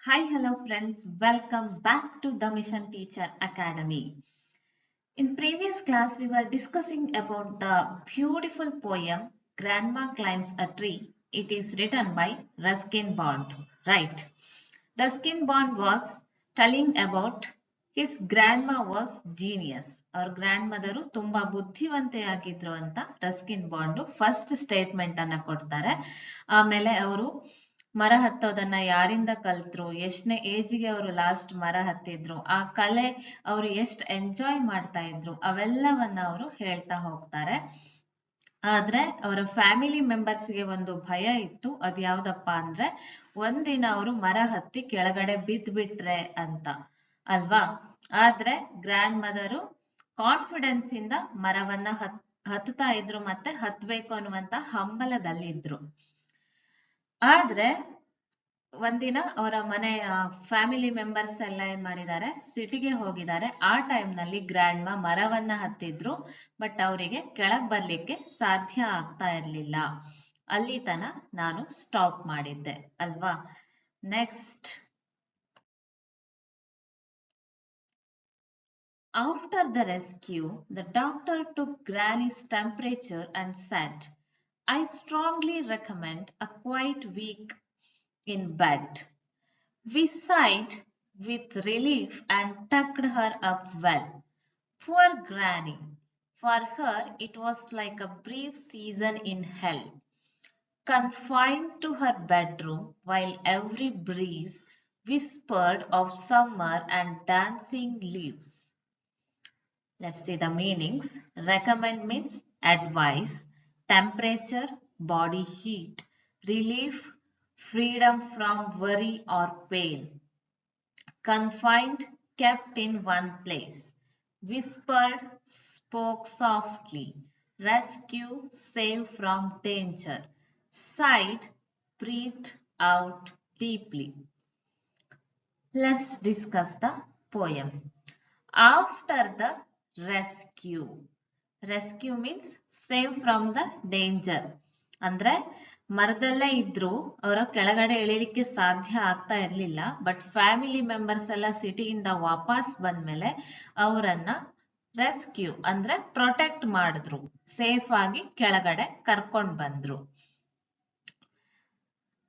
Hi, hello friends. Welcome back to the Mission Teacher Academy. In previous class, we were discussing about the beautiful poem Grandma Climbs a Tree. It is written by Ruskin Bond, right? Ruskin Bond was telling about his grandma was genius. ಅವ್ರ grand ತುಂಬಾ ಬುದ್ಧಿವಂತೆಯಾಗಿದ್ರು ಅಂತ Ruskin bond first statement ಅನ್ನ ಕೊಡ್ತಾರೆ. ಆಮೇಲೆ ಅವರು ಮರ ಹತ್ತೋದನ್ನ ಯಾರಿಂದ ಕಲ್ತ್ರು, ಎಷ್ಟನೇ ಏಜಿಗೆ ಅವರು ಲಾಸ್ಟ್ ಮರ ಹತ್ತಿದ್ರು, ಆ ಕಲೆ ಅವರು ಎಷ್ಟು ಎಂಜಾಯ್ ಮಾಡ್ತಾ ಇದ್ರು, ಅವೆಲ್ಲವನ್ನ ಅವರು ಹೇಳ್ತಾ ಹೋಗ್ತಾರೆ. ಆದ್ರೆ ಅವರ ಫ್ಯಾಮಿಲಿ ಮೆಂಬರ್ಸ್ಗೆ ಒಂದು ಭಯ ಇತ್ತು. ಅದ್ಯಾವ್ದಪ್ಪ ಅಂದ್ರೆ ಒಂದಿನ ಅವರು ಮರ ಹತ್ತಿ ಕೆಳಗಡೆ ಬಿದ್ದು ಬಿಟ್ರೆ ಅಂತ ಅಲ್ವಾ. ಆದ್ರೆ ಗ್ರ್ಯಾಂಡ್ ಮದರು ಕಾನ್ಫಿಡೆನ್ಸ್ ಇಂದ ಮರವನ್ನ ಹತ್ತಾ ಇದ್ರು, ಮತ್ತೆ ಹತ್ಬೇಕು ಅನ್ನುವಂತ ಹಂಬಲದಲ್ಲಿದ್ರು. ಆದ್ರೆ ಒಂದಿನ ಅವರ ಮನೆಯ ಫ್ಯಾಮಿಲಿ ಮೆಂಬರ್ಸ್ ಎಲ್ಲ ಏನ್ ಮಾಡಿದ್ದಾರೆ, ಸಿಟಿಗೆ ಹೋಗಿದ್ದಾರೆ. ಆ ಟೈಮ್ ನಲ್ಲಿ ಗ್ರ್ಯಾಂಡ್ ಮರವನ್ನ ಹತ್ತಿದ್ರು, ಬಟ್ ಅವರಿಗೆ ಕೆಳಗ್ ಬರ್ಲಿಕ್ಕೆ ಸಾಧ್ಯ ಆಗ್ತಾ ಇರ್ಲಿಲ್ಲ. ಅಲ್ಲಿ ತನ ನಾನು ಸ್ಟಾಪ್ ಮಾಡಿದ್ದೆ ಅಲ್ವಾ. Next, after the rescue, the doctor took Granny's temperature and said, I strongly recommend a quiet week in bed. We sighed with relief and tucked her up well. Poor Granny. For her, it was like a brief season in hell, confined to her bedroom while every breeze whispered of summer and dancing leaves. Let's see the meanings. Recommend means advice, temperature, body heat, relief, freedom from worry or pain, confined, kept in one place, whispered, spoke softly, rescue, save from danger, sighed, breathed out deeply. Let's discuss the poem. After the rescue. Rescue means save from the danger. ಅಂದ್ರೆ ಮರದಲ್ಲೇ ಇದ್ರು, ಅವರ ಕೆಳಗಡೆ ಇಳಿಲಿಕ್ಕೆ ಸಾಧ್ಯ ಆಗ್ತಾ ಇರ್ಲಿಲ್ಲ. But family members ಎಲ್ಲ ಸಿಟಿಯಿಂದ ವಾಪಸ್ ಬಂದ್ಮೇಲೆ ಅವರನ್ನ ರೆಸ್ಕ್ಯೂ ಅಂದ್ರೆ ಪ್ರೊಟೆಕ್ಟ್ ಮಾಡಿದ್ರು, ಸೇಫ್ ಆಗಿ ಕೆಳಗಡೆ ಕರ್ಕೊಂಡ್ ಬಂದ್ರು.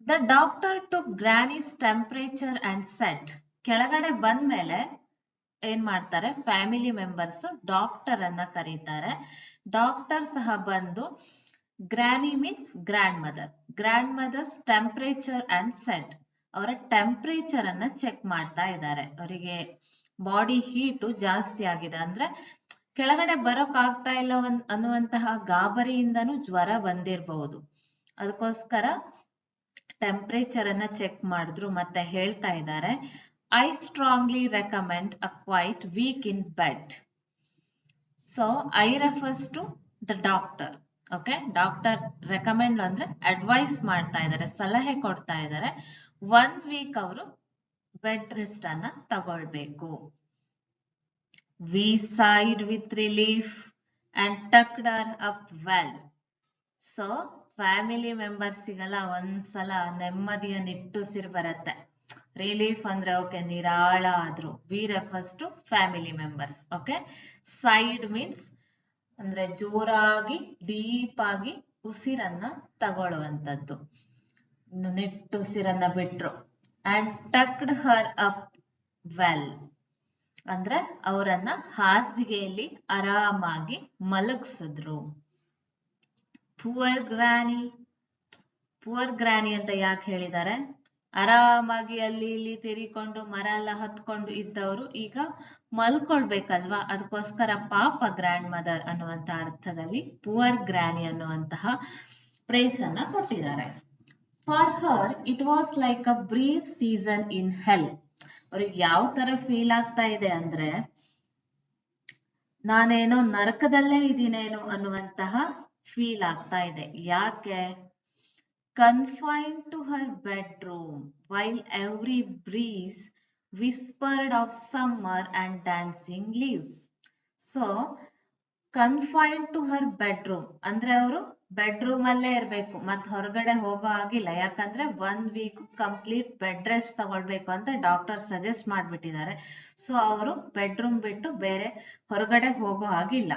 The doctor took granny's temperature and said. ಕೆಳಗಡೆ ಬಂದ್ಮೇಲೆ ಏನ್ ಮಾಡ್ತಾರೆ, ಫ್ಯಾಮಿಲಿ ಮೆಂಬರ್ಸ್ ಡಾಕ್ಟರ್ ಅನ್ನ ಕರೀತಾರೆ. ಡಾಕ್ಟರ್ ಸಹ ಬಂದು granny means grandmother's temperature and set, ಅವರ ಟೆಂಪರೇಚರ್ ಅನ್ನ ಚೆಕ್ ಮಾಡ್ತಾ ಇದ್ದಾರೆ. ಅವರಿಗೆ ಬಾಡಿ ಹೀಟು ಜಾಸ್ತಿ ಆಗಿದೆ, ಅಂದ್ರೆ ಕೆಳಗಡೆ ಬರೋಕ್ ಆಗ್ತಾ ಇಲ್ಲ ಅನ್ನುವಂತಹ ಗಾಬರಿಯಿಂದನೂ ಜ್ವರ ಬಂದಿರಬಹುದು. ಅದಕ್ಕೋಸ್ಕರ ಟೆಂಪರೇಚರ್ ಅನ್ನ ಚೆಕ್ ಮಾಡಿದ್ರು. ಮತ್ತೆ ಹೇಳ್ತಾ ಇದ್ದಾರೆ, I strongly recommend a quiet week in bed. So I refers to the doctor. Okay, doctor recommend ಅಂದ್ರೆ ಅಡ್ವೈಸ್ ಮಾಡ್ತಾ ಇದ್ದಾರೆ, ಸಲಹೆ ಕೊಡ್ತಾ ಇದ್ದಾರೆ. 1 ವೀಕ್ ಅವರು ಬೆಡ್ ರೆಸ್ಟ್ ಅನ್ನ ತಗೊಳ್ಬೇಕು. We sighed with relief and tucked her up well. So family ಮೆಂಬರ್ಸಿಗೆಲ್ಲ ಒಂದ್ಸಲ ನೆಮ್ಮದಿಯ ನಿಟ್ಟುಸಿರು ಬರುತ್ತೆ. ರಿಲೀಫ್ ಅಂದ್ರೆ ಓಕೆ, ನಿರಾಳ ಆದ್ರು. We refers to family members. Okay, sighed means ಅಂದ್ರೆ ಜೋರಾಗಿ ಡೀಪ್ ಆಗಿ ಉಸಿರನ್ನ ತಗೊಳ್ಳುವಂಥದ್ದು, ನಿಟ್ಟುಸಿರನ್ನ ಬಿಟ್ರು. And tucked her up well ಅಂದ್ರೆ ಅವರನ್ನ ಹಾಸಿಗೆಯಲ್ಲಿ ಆರಾಮಾಗಿ ಮಲಗಿಸಿದ್ರು. ಪುವರ್ ಗ್ರಾನಿ ಅಂತ ಯಾಕೆ ಹೇಳಿದ್ದಾರೆ, ಆರಾಮಾಗಿ ಅಲ್ಲಿ ಇಲ್ಲಿ ತಿರಿಕೊಂಡು ಮರ ಎಲ್ಲ ಹತ್ಕೊಂಡು ಇದ್ದವರು ಈಗ ಮಲ್ಕೊಳ್ಬೇಕಲ್ವಾ, ಅದಕ್ಕೋಸ್ಕರ ಪಾಪ ಗ್ರ್ಯಾಂಡ್ ಮದರ್ ಅನ್ನುವಂತ ಅರ್ಥದಲ್ಲಿ ಪುವರ್ ಗ್ರಾನಿ ಅನ್ನುವಂತಹ ಪ್ರೇಸ್ ಅನ್ನ ಕೊಟ್ಟಿದ್ದಾರೆ. For her it was like a brief season in hell. ಅವ್ರಿಗೆ ಯಾವ ತರ ಫೀಲ್ ಆಗ್ತಾ ಇದೆ ಅಂದ್ರೆ, ನಾನೇನೋ ನರಕದಲ್ಲೇ ಇದೀನೇನೋ ಅನ್ನುವಂತಹ ಫೀಲ್ ಆಗ್ತಾ ಇದೆ. ಯಾಕೆ? Confined to her bedroom while every breeze whispered of summer and dancing leaves. So confined to her bedroom ಅಂದ್ರೆ ಅವರು ಬೆಡ್ರೂಮ್ ಅಲ್ಲೇ ಇರ್ಬೇಕು, ಮತ್ ಹೊರಗಡೆ ಹೋಗೋ ಆಗಿಲ್ಲ. ಯಾಕಂದ್ರೆ 1 ವೀಕ್ ಕಂಪ್ಲೀಟ್ ಬೆಡ್ ರೆಸ್ಟ್ ತಗೊಳ್ಬೇಕು ಅಂತ ಡಾಕ್ಟರ್ ಸಜೆಸ್ಟ್ ಮಾಡ್ಬಿಟ್ಟಿದ್ದಾರೆ. ಸೊ ಅವರು ಬೆಡ್ರೂಮ್ ಬಿಟ್ಟು ಬೇರೆ ಹೊರಗಡೆ ಹೋಗೋ ಆಗಿಲ್ಲ.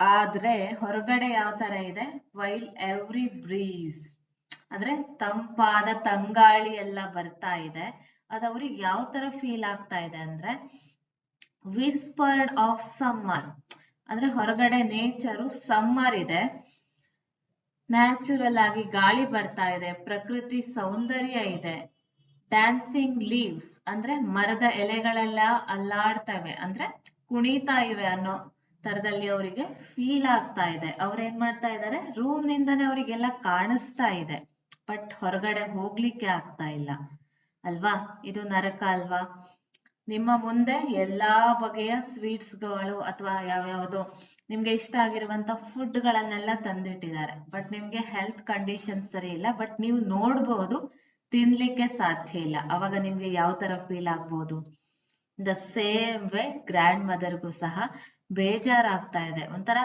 ಆದ್ರೆ ಹೊರಗಡೆ ಯಾವ ತರ ಇದೆ, ವೈಲ್ ಎವ್ರಿ ಬ್ರೀಸ್ ಅಂದ್ರೆ ತಂಪಾದ ತಂಗಾಳಿ ಎಲ್ಲ ಬರ್ತಾ ಇದೆ. ಅದು ಅವ್ರಿಗೆ ಯಾವ ತರ ಫೀಲ್ ಆಗ್ತಾ ಇದೆ ಅಂದ್ರೆ ವಿಸ್ಪರ್ಡ್ ಆಫ್ ಸಮ್ಮರ್, ಅಂದ್ರೆ ಹೊರಗಡೆ ನೇಚರು ಸಮ್ಮರ್ ಇದೆ, ನ್ಯಾಚುರಲ್ ಆಗಿ ಗಾಳಿ ಬರ್ತಾ ಇದೆ, ಪ್ರಕೃತಿ ಸೌಂದರ್ಯ ಇದೆ. ಡ್ಯಾನ್ಸಿಂಗ್ ಲೀವ್ಸ್ ಅಂದ್ರೆ ಮರದ ಎಲೆಗಳೆಲ್ಲ ಅಲ್ಲಾಡ್ತವೆ, ಅಂದ್ರೆ ಕುಣಿತಾ ಇವೆ ಅನ್ನೋ ತರದಲ್ಲಿ ಅವರಿಗೆ ಫೀಲ್ ಆಗ್ತಾ ಇದೆ. ಅವ್ರೇನ್ ಮಾಡ್ತಾ ಇದ್ದಾರೆ, ರೂಮ್ ನಿಂದನೇ ಅವರಿಗೆಲ್ಲ ಕಾಣಿಸ್ತಾ ಇದೆ, ಬಟ್ ಹೊರಗಡೆ ಹೋಗ್ಲಿಕ್ಕೆ ಆಗ್ತಾ ಇಲ್ಲ ಅಲ್ವಾ. ಇದು ನರಕ ಅಲ್ವಾ. ನಿಮ್ಮ ಮುಂದೆ ಎಲ್ಲಾ ಬಗೆಯ ಸ್ವೀಟ್ಸ್ಗಳು ಅಥವಾ ಯಾವ್ಯಾವ್ದು ನಿಮ್ಗೆ ಇಷ್ಟ ಆಗಿರುವಂತ ಫುಡ್ ಗಳನ್ನೆಲ್ಲ ತಂದಿಟ್ಟಿದ್ದಾರೆ, ಬಟ್ ನಿಮ್ಗೆ ಹೆಲ್ತ್ ಕಂಡೀಷನ್ ಸರಿ ಇಲ್ಲ, ಬಟ್ ನೀವು ನೋಡ್ಬೋದು, ತಿನ್ಲಿಕ್ಕೆ ಸಾಧ್ಯ ಇಲ್ಲ. ಅವಾಗ ನಿಮ್ಗೆ ಯಾವ ತರ ಫೀಲ್ ಆಗ್ಬೋದು. ದ ಸೇಮ್ ವೇ ಗ್ರ್ಯಾಂಡ್ ಮದರ್ಗೂ ಸಹ ಬೇಜಾರಾಗ್ತಾ ಇದೆ, ಒಂಥರ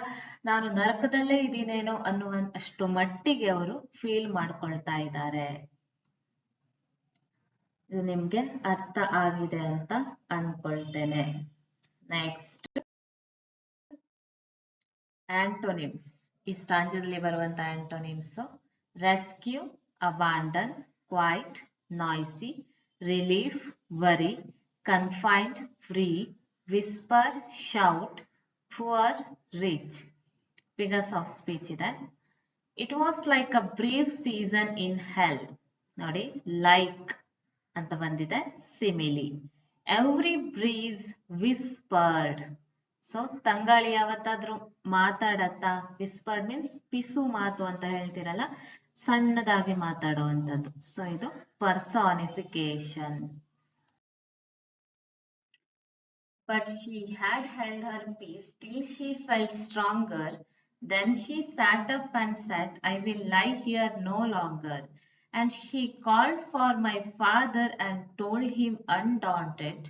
ನಾನು ನರಕದಲ್ಲೇ ಇದೀನೇನೋ ಅನ್ನುವಷ್ಟು ಮಟ್ಟಿಗೆ ಅವರು ಫೀಲ್ ಮಾಡ್ಕೊಳ್ತಾ ಇದ್ದಾರೆ. ಇದು ನಿಮ್ಗೆ ಅರ್ಥ ಆಗಿದೆ ಅಂತ ಅನ್ಕೊಳ್ತೇನೆ. ನೆಕ್ಸ್ಟ್ ಆಂಟೋನಿಮ್ಸ್, ಈ ಸ್ಟಾಂಜದಲ್ಲಿ ಬರುವಂತ antonyms: rescue, abandon, quiet, noisy, relief, worry, confined, free, whisper, shout, poor, rich. Figures of speech ಇದೆ. It was like a brief season in hell. ನೋಡಿ, ಲೈಕ್ ಅಂತ ಬಂದಿದೆ, simile. Every breeze whispered. So ತಂಗಾಳಿ ಯಾವತ್ತಾದ್ರೂ ಮಾತಾಡತ್ತಾ? ವಿಸ್ಪರ್ಡ್ means ಪಿಸು ಮಾತು ಅಂತ ಹೇಳ್ತಿರಲ್ಲ, ಸಣ್ಣದಾಗಿ ಮಾತಾಡುವಂಥದ್ದು. So ಇದು personification. But she had held her peace till she felt stronger. Then she sat up and said, I will lie here no longer. And she called for my father and told him undaunted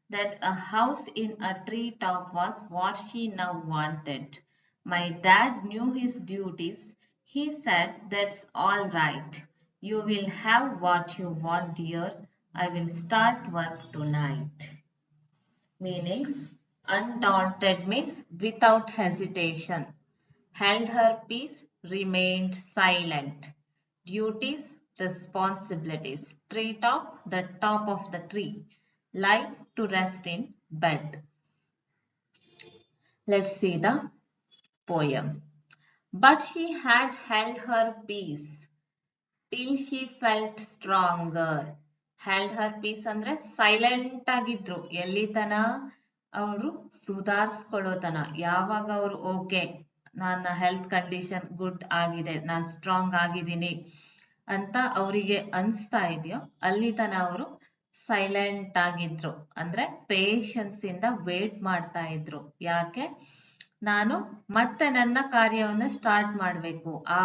that a house in a treetop was what she now wanted. My dad knew his duties. He said, that's all right. You will have what you want, dear. I will start work tonight. Meanings: undaunted means without hesitation. Held her peace, remained silent. Duties, responsibilities. Treetop, the top of the tree. Lie, to rest in bed. Let's see the poem. But she had held her peace till she felt stronger. Held her peace ಅಂದ್ರೆ silent ಆಗಿದ್ರು. ಎಲ್ಲಿ ತನ? ಅವರು ಸುಧಾರಿಸ್ಕೊಳ್ಳೋ ತನ. ಯಾವಾಗ ಅವರು okay, ನನ್ನ health condition good ಆಗಿದೆ, ನಾನು ಸ್ಟ್ರಾಂಗ್ ಆಗಿದ್ದೀನಿ ಅಂತ ಅವರಿಗೆ ಅನ್ಸ್ತಾ ಇದೆಯೋ ಅಲ್ಲಿ ತನ ಅವರು ಸೈಲೆಂಟ್ ಆಗಿದ್ರು. ಅಂದ್ರೆ ಪೇಷನ್ಸ್ ಇಂದ ವೇಟ್ ಮಾಡ್ತಾ ಇದ್ರು. ಯಾಕೆ? ನಾನು ಮತ್ತೆ ನನ್ನ ಕಾರ್ಯವನ್ನ ಸ್ಟಾರ್ಟ್ ಮಾಡ್ಬೇಕು. ಆ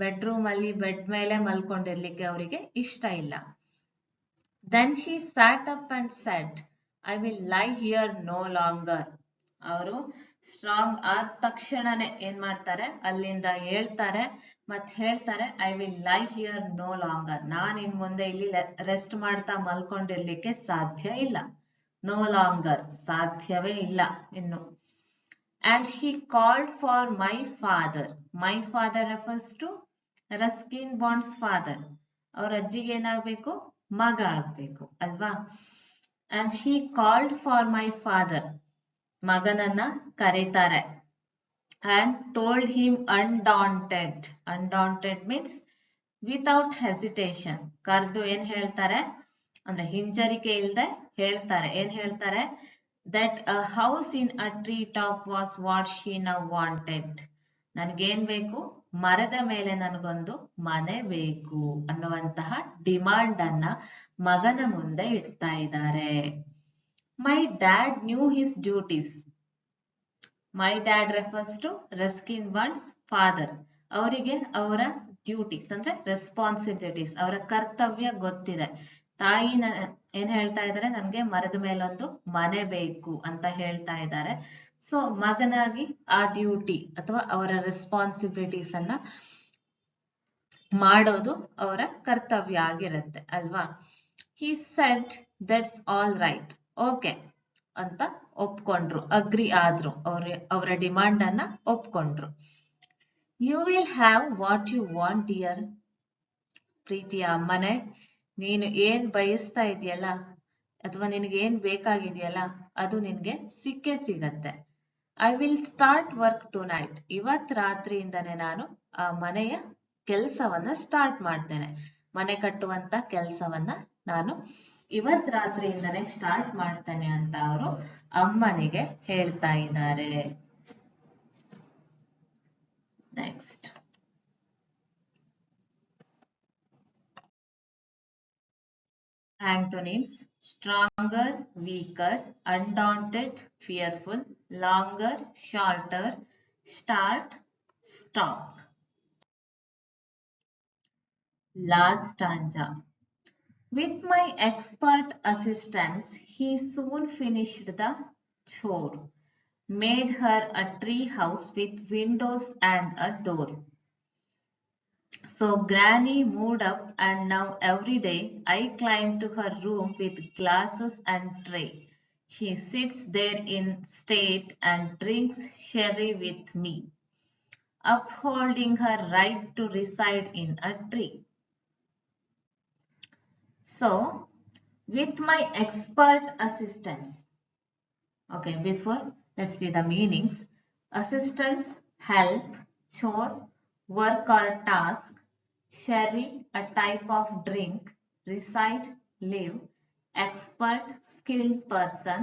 ಬೆಡ್ರೂಮ್ ಅಲ್ಲಿ ಬೆಡ್ ಮೇಲೆ ಮಲ್ಕೊಂಡಿರ್ಲಿಕ್ಕೆ ಅವರಿಗೆ ಇಷ್ಟ ಇಲ್ಲ. Then she sat up and said, I will lie here no longer. ಅವರು ಸ್ಟ್ರಾಂಗ್ ಆದ ತಕ್ಷಣನೇ ಏನ್ ಮಾಡ್ತಾರೆ, ಅಲ್ಲಿಂದ ಹೇಳ್ತಾರೆ, ಮತ್ ಹೇಳ್ತಾರೆ, I will lie here no longer. ನಾನ್ ಇನ್ ಮುಂದೆ ಇಲ್ಲಿ ರೆಸ್ಟ್ ಮಾಡ್ತಾ ಮಲ್ಕೊಂಡಿರ್ಲಿಕ್ಕೆ ಸಾಧ್ಯ ಇಲ್ಲ. ನೋ ಲಾಂಗರ್ ಸಾಧ್ಯವೇ ಇಲ್ಲ ಇನ್ನು. And she called for my father. My father refers to Ruskin Bond's father. ಅವ್ರ ಅಜ್ಜಿಗೆ ಏನಾಗ್ಬೇಕು? ಮಗ ಆಗ್ಬೇಕು ಅಲ್ವಾ. And she called for my father. ಮಗನನ್ನ ಕರೀತಾರೆ. And told him undaunted. Undaunted means without hesitation. ಕರೆದು ಏನ್ ಹೇಳ್ತಾರೆ ಅಂದ್ರೆ ಹಿಂಜರಿಕೆ ಇಲ್ದೆ ಹೇಳ್ತಾರೆ. ಏನ್ ಹೇಳ್ತಾರೆ? That a house in a treetop was what she now wanted. ನನಗೇನ್ ಬೇಕು? ಮರದ ಮೇಲೆ ನನಗೊಂದು ಮನೆ ಬೇಕು ಅನ್ನುವಂತಹ ಡಿಮಾಂಡ್ ಅನ್ನ ಮಗನ ಮುಂದೆ ಇಡ್ತಾ ಇದ್ದಾರೆ. My dad knew his duties. My dad refers to Ruskin Bond's father. ಅವರಿಗೆ ಅವರ ಡ್ಯೂಟೀಸ್ ಅಂದ್ರೆ ರೆಸ್ಪಾನ್ಸಿಬಿಲಿಟೀಸ್, ಅವರ ಕರ್ತವ್ಯ ಗೊತ್ತಿದೆ. ತಾಯಿನ ಏನ್ ಹೇಳ್ತಾ ಇದ್ದಾರೆ? ನನ್ಗೆ ಮರದ ಮೇಲೊಂದು ಮನೆ ಬೇಕು ಅಂತ ಹೇಳ್ತಾ ಇದ್ದಾರೆ. ಸೊ ಮಗನಾಗಿ ಆ ಡ್ಯೂಟಿ ಅಥವಾ ಅವರ ರೆಸ್ಪಾನ್ಸಿಬಿಲಿಟೀಸ್ ಅನ್ನ ಮಾಡೋದು ಅವರ ಕರ್ತವ್ಯ ಆಗಿರುತ್ತೆ ಅಲ್ವಾ. He said that's all right, okay ಅಂತ ಒಪ್ಕೊಂಡ್ರು, ಅಗ್ರಿ ಆದ್ರು, ಅವರ ಡಿಮಾಂಡ್ ಅನ್ನ ಒಪ್ಕೊಂಡ್ರು. You will have what you want dear. ಪ್ರೀತಿಯ ಅಮ್ಮನೆ, ನೀನು ಏನ್ ಬಯಸ್ತಾ ಇದೆಯಲ್ಲ ಅಥವಾ ನಿನಗೆ ಏನ್ ಬೇಕಾಗಿದೆಯಲ್ಲ ಅದು ನಿನ್ಗೆ ಸಿಕ್ಕೇ ಸಿಗತ್ತೆ. I will start work tonight. ಇವತ್ ರಾತ್ರಿಯಿಂದನೇ ನಾನು ಆ ಮನೆಯ ಕೆಲಸವನ್ನ ಸ್ಟಾರ್ಟ್ ಮಾಡ್ತೇನೆ. ಮನೆ ಕಟ್ಟುವಂತ ಕೆಲಸವನ್ನ ನಾನು ಇವತ್ ರಾತ್ರಿಯಿಂದನೇ ಸ್ಟಾರ್ಟ್ ಮಾಡ್ತೇನೆ ಅಂತ ಅವರು ಅಮ್ಮನಿಗೆ ಹೇಳ್ತಾ ಇದ್ದಾರೆ. Next, antonyms: stronger, weaker, undaunted, fearful, longer, shorter, start, stop. Last stanza. With my expert assistance, he soon finished the chore, made her a tree house with windows and a door. So Granny moved up, and now every day I climb to her room with glasses and tray. She sits there in state and drinks sherry with me, upholding her right to reside in a tree. So, with my expert assistance. Okay, before let's see the meanings. Assistance, help, chore, work or task. Sherry, a type of drink. Reside, live. Expert, skilled person.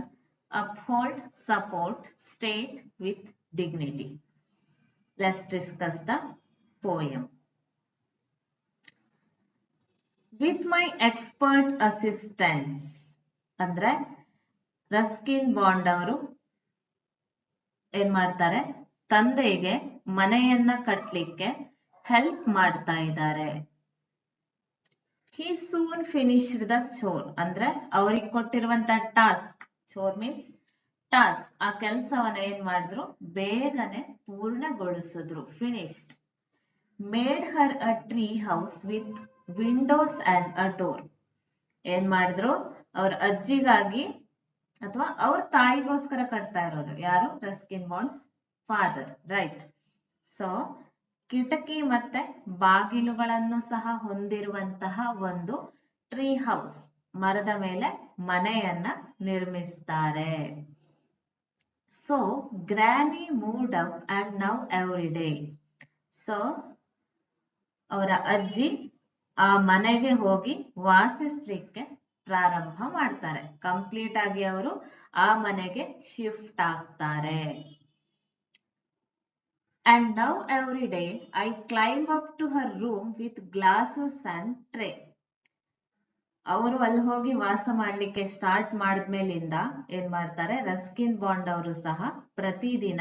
Uphold, support. State, with dignity. Let's discuss the poem. With my expert assistance ಅಂದ್ರೆ Ruskin bond ಅವರು ಏನ್ ಮಾಡ್ತಾರೆ, ತಂದೆಗೆ ಮನೆಯನ್ನ ಕಟ್ಲಿಕ್ಕೆ help ಮಾಡ್ತಾ ಇದ್ದಾರೆ. He soon finished the chore ಅಂದ್ರೆ ಅವ್ರಿಗೆ ಕೊಟ್ಟಿರುವಂತ ಟಾಸ್ಕ್, ಚೋರ್ ಮೀನ್ಸ್ ಟಾಸ್ಕ್, ಆ ಕೆಲಸವನ್ನ ಏನ್ ಮಾಡಿದ್ರು, ಬೇಗನೆ ಪೂರ್ಣಗೊಳಿಸಿದ್ರು, finished. Made her a tree house with windows and a door. ಏನ್ ಮಾಡಿದ್ರು, ಅವ್ರ ಅಜ್ಜಿಗಾಗಿ ಅಥವಾ ಅವ್ರ ತಾಯಿಗೋಸ್ಕರ ಕಟ್ತಾ ಇರೋದು. ಯಾರು? Ruskin Bond's father, right. So ಕಿಟಕಿ ಮತ್ತೆ ಬಾಗಿಲುಗಳನ್ನು ಸಹ ಹೊಂದಿರುವಂತಹ ಒಂದು ಟ್ರೀ ಹೌಸ್, ಮರದ ಮೇಲೆ ಮನೆಯನ್ನ ನಿರ್ಮಿಸ್ತಾರೆ. So granny moved up and now every day. So ಅವರ ಅಜ್ಜಿ ಆ ಮನೆಗೆ ಹೋಗಿ ವಾಸಿಸ್ಲಿಕ್ಕೆ ಪ್ರಾರಂಭ ಮಾಡ್ತಾರೆ. ಕಂಪ್ಲೀಟ್ ಆಗಿ ಅವರು ಆ ಮನೆಗೆ ಶಿಫ್ಟ್ ಆಗ್ತಾರೆ. And now every day I climb up to her room with glasses and tray. ಅವರು ಅಲ್ಲಿ ಹೋಗಿ ವಾಸ ಮಾಡ್ಲಿಕ್ಕೆ ಸ್ಟಾರ್ಟ್ ಮಾಡಿದ್ಮೇಲಿಂದ ಏನ್ ಮಾಡ್ತಾರೆ, ರಸ್ಕಿನ್ ಬಾಂಡ್ ಅವರು ಸಹ ಪ್ರತಿದಿನ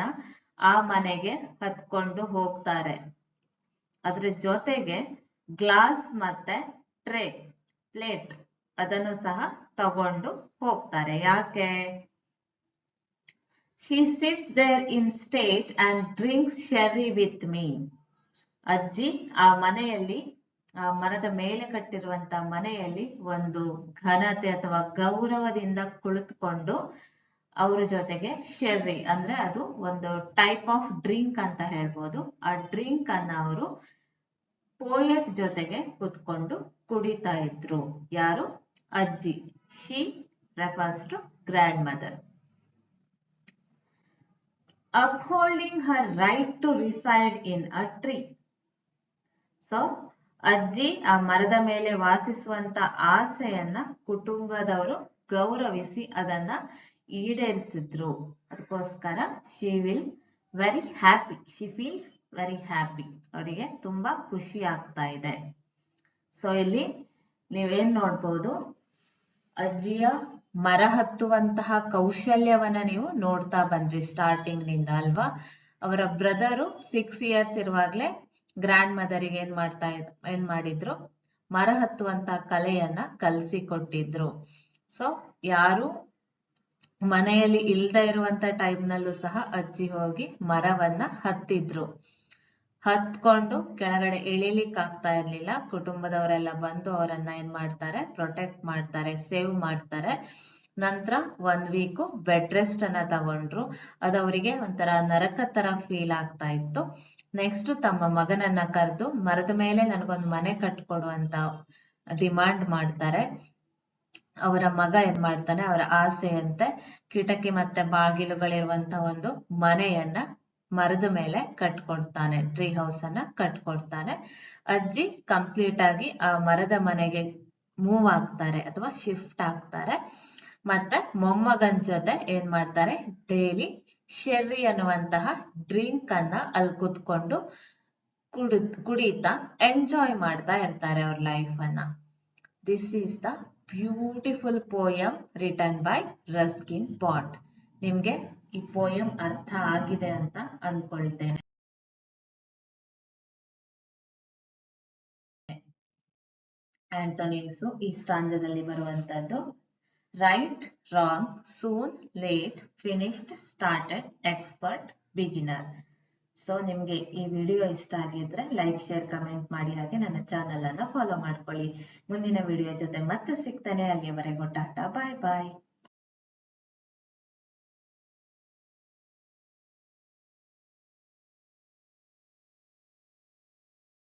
ಆ ಮನೆಗೆ ಹತ್ಕೊಂಡು ಹೋಗ್ತಾರೆ. ಅದ್ರ ಜೊತೆಗೆ ಗ್ಲಾಸ್ ಮತ್ತೆ ಟ್ರೇ, ಪ್ಲೇಟ್ ಅದನ್ನು ಸಹ ತಗೊಂಡು ಹೋಗ್ತಾರೆ. ಯಾಕೆ? She sits there in state and drinks sherry with me. ಅಜ್ಜಿ ಆ ಮನೆಯಲ್ಲಿ, ಆ ಮರದ ಮೇಲೆ ಕಟ್ಟಿರುವಂತ ಮನೆಯಲ್ಲಿ ಒಂದು ಘನತೆ ಅಥವಾ ಗೌರವದಿಂದ ಕುಳಿತುಕೊಂಡು ಅವ್ರ ಜೊತೆಗೆ ಶೆರ್ರಿ ಅಂದ್ರೆ ಅದು ಒಂದು ಟೈಪ್ ಆಫ್ ಡ್ರಿಂಕ್ ಅಂತ ಹೇಳ್ಬೋದು. ಆ ಡ್ರಿಂಕ್ ಅನ್ನ ಅವರು ಪೋಯೆಟ್ ಜೊತೆಗೆ ಕುತ್ಕೊಂಡು ಕುಡಿತಾ ಇದ್ರು. ಯಾರು? ಅಜ್ಜಿ. She refers to grandmother. upholding her right to reside in a tree. So ಅಜ್ಜಿ ಆ ಮರದ ಮೇಲೆ ವಾಸಿಸುವಂತ ಆಸೆಯನ್ನ ಕುಟುಂಬದವರು ಗೌರವಿಸಿ ಅದನ್ನ ಈಡೇರಿಸಿದ್ರು. ಅದಕ್ಕೋಸ್ಕರ she will very happy, she feels very happy, ಅವರಿಗೆ ತುಂಬಾ ಖುಷಿ ಆಗ್ತಾ ಇದೆ. ಸೊ ಇಲ್ಲಿ ನೀವೇನ್ ನೋಡ್ಬೋದು, ಅಜ್ಜಿಯ ಮರ ಹತ್ತುವಂತಹ ಕೌಶಲ್ಯವನ್ನ ನೀವು ನೋಡ್ತಾ ಬಂದ್ರಿ ಸ್ಟಾರ್ಟಿಂಗ್ ನಿಂದ ಅಲ್ವಾ. ಅವರ ಬ್ರದರು 6 years ಇರುವಾಗ್ಲೇ ಗ್ರ್ಯಾಂಡ್ ಮದರಿಗೆ ಏನ್ ಮಾಡಿದ್ರು, ಮರ ಹತ್ತುವಂತ ಕಲೆಯನ್ನ ಕಲಿಸಿ ಕೊಟ್ಟಿದ್ರು. ಸೊ ಯಾರು ಮನೆಯಲ್ಲಿ ಇಲ್ದೇ ಇರುವಂತ ಟೈಮ್ನಲ್ಲೂ ಸಹ ಅಜ್ಜಿ ಹೋಗಿ ಮರವನ್ನ ಹತ್ತಿದ್ರು. ಹತ್ಕೊಂಡು ಕೆಳಗಡೆ ಇಳಿಲಿಕ್ಕೆ ಆಗ್ತಾ ಇರ್ಲಿಲ್ಲ. ಕುಟುಂಬದವರೆಲ್ಲ ಬಂದು ಅವರನ್ನ ಏನ್ ಮಾಡ್ತಾರೆ, ಪ್ರೊಟೆಕ್ಟ್ ಮಾಡ್ತಾರೆ, ಸೇವ್ ಮಾಡ್ತಾರೆ. ನಂತರ 1 ವೀಕ್ ಬೆಡ್ ರೆಸ್ಟ್ ಅನ್ನ ತಗೊಂಡ್ರು. ಅದು ಅವರಿಗೆ ಒಂಥರ ನರಕ ತರ ಫೀಲ್ ಆಗ್ತಾ ಇತ್ತು. ನೆಕ್ಸ್ಟ್ ತಮ್ಮ ಮಗನನ್ನ ಕರೆದು ಮರದ ಮೇಲೆ ನನಗೊಂದು ಮನೆ ಕಟ್ಕೊಡು ಅಂತ ಡಿಮಾಂಡ್ ಮಾಡ್ತಾರೆ. ಅವರ ಮಗ ಏನ್ ಮಾಡ್ತಾನೆ, ಅವರ ಆಸೆಯಂತೆ ಕಿಟಕಿ ಮತ್ತೆ ಬಾಗಿಲುಗಳಿರುವಂತ ಒಂದು ಮನೆಯನ್ನ ಮರದ ಮೇಲೆ ಕಟ್ಕೊಡ್ತಾನೆ, ಟ್ರೀ ಹೌಸ್ ಅನ್ನ ಕಟ್ಕೊಡ್ತಾನೆ. ಅಜ್ಜಿ ಕಂಪ್ಲೀಟ್ ಆಗಿ ಆ ಮರದ ಮನೆಗೆ ಮೂವ್ ಆಗ್ತಾರೆ ಅಥವಾ ಶಿಫ್ಟ್ ಆಗ್ತಾರೆ. ಮತ್ತೆ ಮೊಮ್ಮಗನ್ ಜೊತೆ ಏನ್ ಮಾಡ್ತಾರೆ, ಡೈಲಿ ಶೆರ್ರಿ ಅನ್ನುವಂತಹ ಡ್ರಿಂಕ್ ಅನ್ನ ಅಲ್ಲಿ ಕುತ್ಕೊಂಡು ಕುಡಿತಾ ಎಂಜಾಯ್ ಮಾಡ್ತಾ ಇರ್ತಾರೆ ಅವ್ರ ಲೈಫ್ ಅನ್ನ. This is the beautiful poem written by Ruskin bond. ನಿಮ್ಗೆ ಈ ಪೋಯಮ್ ಅರ್ಥ ಆಗಿದೆ ಅಂತ ಅನ್ಕೊಳ್ತೇನೆ. ಆಂಟೋನಿಮ್ಸು ಈ ಸ್ಟಾಂಜದಲ್ಲಿ ಬರುವಂತದ್ದು: right, wrong, soon, late, finished, started, expert, beginner. So ನಿಮ್ಗೆ ಈ ವಿಡಿಯೋ ಇಷ್ಟ ಆಗಿದ್ರೆ ಲೈಕ್, ಶೇರ್, ಕಮೆಂಟ್ ಮಾಡಿ, ಹಾಗೆ ನನ್ನ ಚಾನಲ್ ಅನ್ನ ಫಾಲೋ ಮಾಡ್ಕೊಳ್ಳಿ. ಮುಂದಿನ ವಿಡಿಯೋ ಜೊತೆ ಮತ್ತೆ ಸಿಗ್ತೇನೆ. ಅಲ್ಲಿಯವರೆಗೂ ಟಾಟಾ, ಬಾಯ್ ಬಾಯ್.